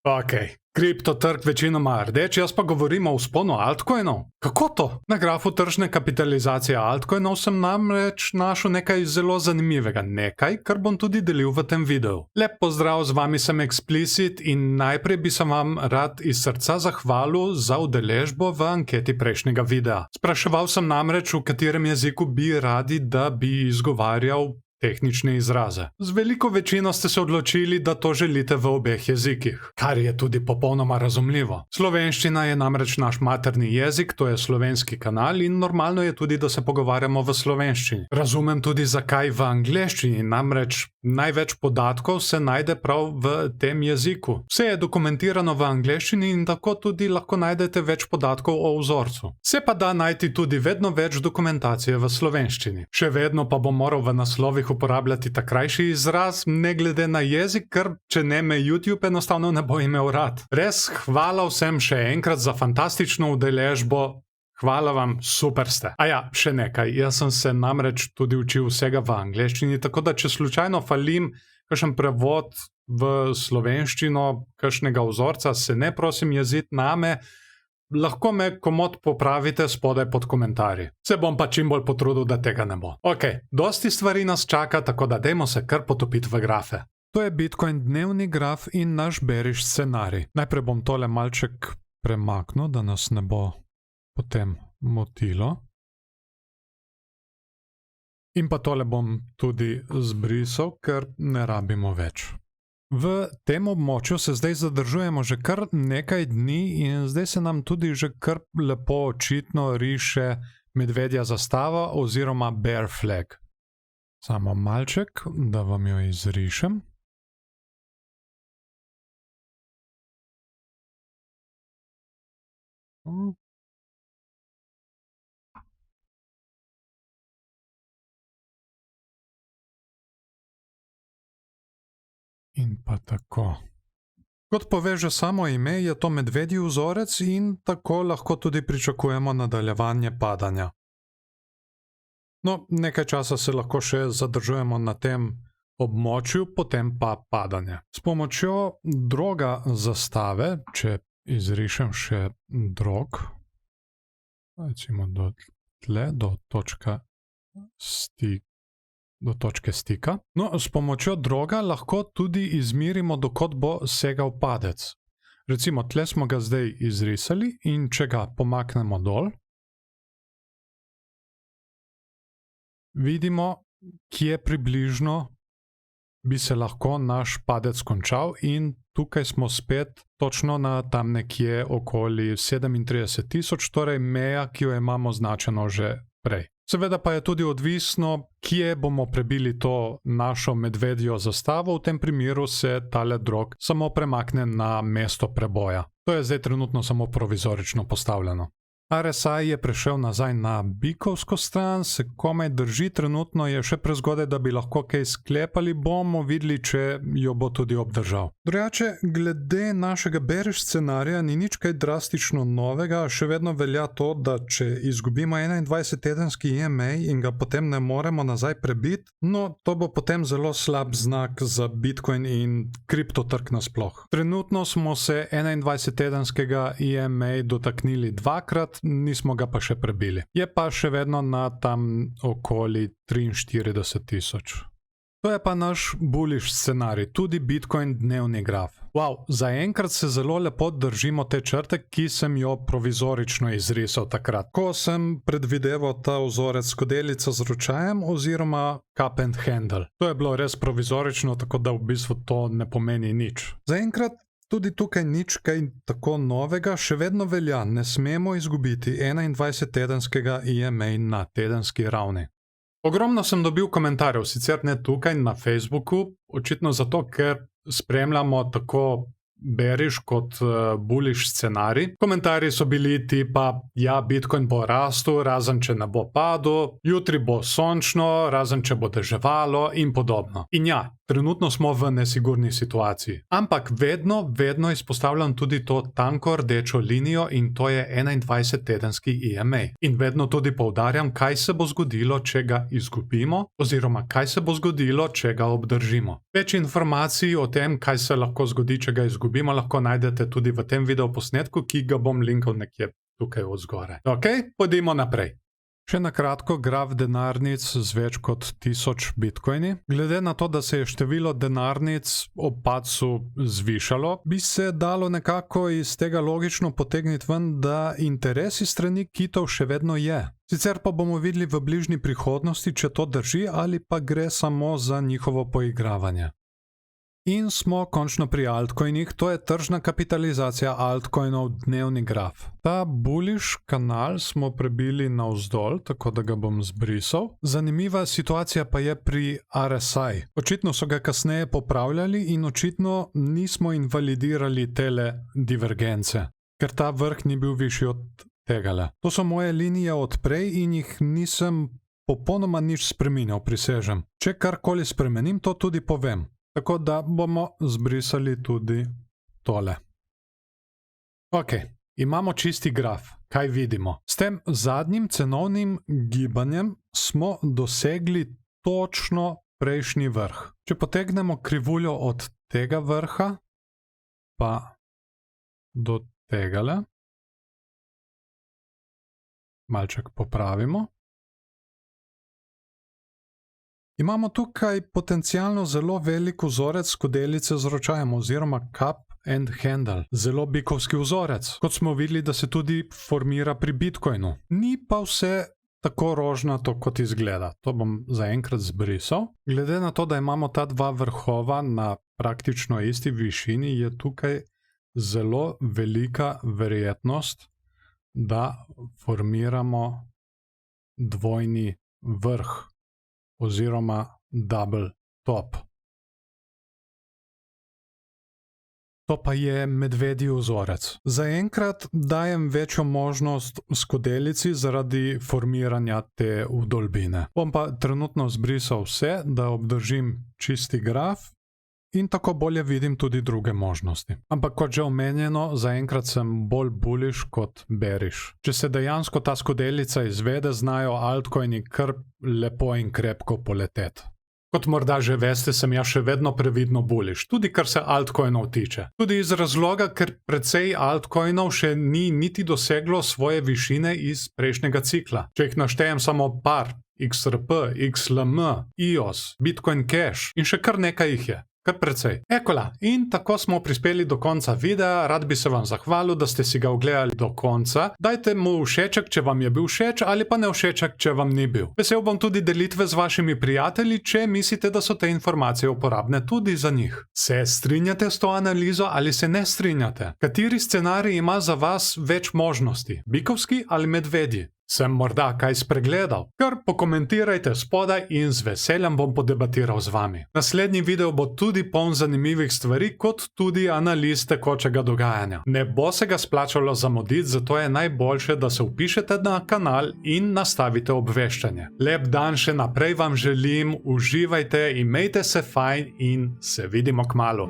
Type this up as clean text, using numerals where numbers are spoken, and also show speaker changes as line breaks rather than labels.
Ok, kriptotrg večinoma rdeč, jaz pa govorim o vzponu altcoinov. Kako to? Na grafu tržne kapitalizacije altcoinov sem namreč našel nekaj zelo zanimivega, nekaj, kar bom tudi delil v tem videu. Lep pozdrav, z vami sem Explicit in najprej bi se vam rad iz srca zahvalil za udeležbo v anketi prejšnjega videa. Spraševal sem namreč, v katerem jeziku bi radi, da bi izgovarjal tehnične izraze. Z veliko večino ste se odločili, da to želite v obeh jezikih, kar je tudi popolnoma razumljivo. Slovenščina je namreč naš materni jezik, to je slovenski kanal in normalno je tudi, da se pogovarjamo v slovenščini. Razumem tudi, zakaj v angleščini, namreč največ podatkov se najde prav v tem jeziku. Vse je dokumentirano v angleščini in tako tudi lahko najdete več podatkov o vzorcu. Se pa da najti tudi vedno več dokumentacije v slovenščini. Še vedno pa bom moral v naslovih uporabljati ta krajši izraz, ne glede na jezik, ker če ne me YouTube enostavno ne bo imel rad. Res hvala vsem še enkrat za fantastično udeležbo. Hvala vam, super ste. A ja, še nekaj, jaz sem se namreč tudi učil vsega v angleščini, tako da če slučajno falim kakšen prevod v slovenščino, kakšnega vzorca, se ne prosim jeziti name, lahko me komot popravite spodaj pod komentarji. Se bom pa čim bolj potrudil, da tega ne bo. Ok, dosti stvari nas čaka, tako da dajmo se kar potopiti v grafe. To je Bitcoin dnevni graf in naš bearish scenarij. Najprej bom tole malček premaknil, da nas ne bo potem motilo. In pa tole bom tudi zbrisal, ker ne rabimo več. V tem območju se zdaj zadržujemo že kar nekaj dni in zdaj se nam tudi že kar lepo očitno riše medvedja zastava oziroma bear flag. Samo malček, da vam jo izrišem. In pa tako. Kot pove že samo ime, je to medvedji vzorec in tako lahko tudi pričakujemo nadaljevanje padanja. No, nekaj časa se lahko še zadržujemo na tem območju, potem pa padanje. S pomočjo droga zastave, če izrišem še drog, recimo do tle, do točke stika. No, s pomočjo droga lahko tudi izmirimo, dokot bo segal padec. Recimo, tle smo ga zdaj izrisali in če ga pomaknemo dol, vidimo, kje približno bi se lahko naš padec končal in tukaj smo spet točno na tam nekje okoli 37.000, torej meja, ki jo imamo značeno že prej. Seveda pa je tudi odvisno, kje bomo prebili to našo medvedjo zastavo, v tem primeru se tale drog samo premakne na mesto preboja. To je zdaj trenutno samo provizorično postavljeno. RSI je prešel nazaj na bikovsko stran, se komaj drži, trenutno je še prezgodaj, da bi lahko kaj sklepali, bomo videli, če jo bo tudi obdržal. Drugače, glede našega bearish scenarija ni nič kaj drastično novega, še vedno velja to, da če izgubimo 21-tedenski EMA in ga potem ne moremo nazaj prebiti, no to bo potem zelo slab znak za Bitcoin in kriptotrg nasploh. Trenutno smo se 21-tedenskega EMA dotaknili dvakrat, nismo ga pa še prebili. Je pa še vedno na tam okoli 43.000. To je pa naš bullish scenarij, tudi Bitcoin dnevni graf. Wow, zaenkrat se zelo lepo držimo te črte, ki sem jo provizorično izrisal takrat, ko sem predvideval ta vzorec skodelica z ročajem oziroma cup and handle. To je bilo res provizorično, tako da v bistvu to ne pomeni nič. Zaenkrat tudi tukaj nič kaj tako novega, še vedno velja, ne smemo izgubiti 21-tedenskega EMA na tedenski ravni. Ogromno sem dobil komentarjev, sicer ne tukaj na Facebooku, očitno zato, ker spremljamo tako bearish kot bullish scenarij. Komentarji so bili tipa, ja, Bitcoin bo rastel, razen če ne bo padel, jutri bo sončno, razen če bo deževalo in podobno. In ja, trenutno smo v nesigurni situaciji. Ampak vedno izpostavljam tudi to tanko rdečo linijo in to je 21-tedenski EMA. In vedno tudi poudarjam, kaj se bo zgodilo, če ga izgubimo, oziroma kaj se bo zgodilo, če ga obdržimo. Več informacij o tem, kaj se lahko zgodi, če ga izgubimo, izgubimo, lahko najdete tudi v tem videoposnetku, ki ga bom linkal nekje tukaj od zgoraj. Ok, pojdimo naprej. Še na kratko, graf denarnic z več kot 1000 bitcoini. Glede na to, da se je število denarnic ob padcu zvišalo, bi se dalo nekako iz tega logično potegniti ven, da interes iz strani kitov še vedno je. Sicer pa bomo videli v bližnji prihodnosti, če to drži ali pa gre samo za njihovo poigravanje. In smo končno pri altcoinih, to je tržna kapitalizacija altcoinov dnevni graf. Ta bullish kanal smo prebili navzdol, tako da ga bom zbrisal. Zanimiva situacija pa je pri RSI. Očitno so ga kasneje popravljali in očitno nismo invalidirali tele divergence, ker ta vrh ni bil višji od tegale. To so moje linije od prej in jih nisem popolnoma nič spreminjal, prisežem. Če karkoli spremenim, to tudi povem. Tako da bomo zbrisali tudi tole. Ok, imamo čisti graf. Kaj vidimo? S tem zadnjim cenovnim gibanjem smo dosegli točno prejšnji vrh. Če potegnemo krivuljo od tega vrha pa do tegale, malček popravimo. Imamo tukaj potencialno zelo velik vzorec skodelice z ročajem oziroma cup and handle. Zelo bikovski vzorec, kot smo videli, da se tudi formira pri Bitcoinu. Ni pa vse tako rožnato, kot izgleda. To bom zaenkrat zbrisal. Glede na to, da imamo ta dva vrhova na praktično isti višini, je tukaj zelo velika verjetnost, da formiramo dvojni vrh oziroma double top. To pa je medvedji vzorec. Zaenkrat dajem večjo možnost skodelici zaradi formiranja te vdolbine. Bom pa trenutno zbrisal vse, da obdržim čisti graf in tako bolje vidim tudi druge možnosti. Ampak kot že omenjeno, zaenkrat sem bolj bullish kot bearish. Če se dejansko ta skodelica izvede, znajo altcoini kar lepo in krepko poleteti. Kot morda že veste, sem ja še vedno previdno bullish, tudi kar se altcoinov tiče. Tudi iz razloga, ker precej altcoinov še ni niti doseglo svoje višine iz prejšnjega cikla. Če jih naštejem samo par, XRP, XLM, EOS, Bitcoin Cash in še kar nekaj jih je. Kar precej. Ekola, in tako smo prispeli do konca videa, rad bi se vam zahvalil, da ste si ga ogledali do konca. Dajte mu všeček, če vam je bil všeč, ali pa ne všeček, če vam ni bil. Vesel bom tudi delitve z vašimi prijatelji, če mislite, da so te informacije uporabne tudi za njih. Se strinjate s to analizo ali se ne strinjate? Kateri scenarij ima za vas več možnosti? Bikovski ali medvedji? Sem morda kaj spregledal? Kar pokomentirajte spodaj in z veseljem bom podebatiral z vami. Naslednji video bo tudi poln zanimivih stvari, kot tudi analiz tekočega dogajanja. Ne bo se ga splačalo zamuditi, zato je najboljše, da se vpišete na kanal in nastavite obveščanje. Lep dan še naprej vam želim, uživajte, imejte se fajn in se vidimo kmalu.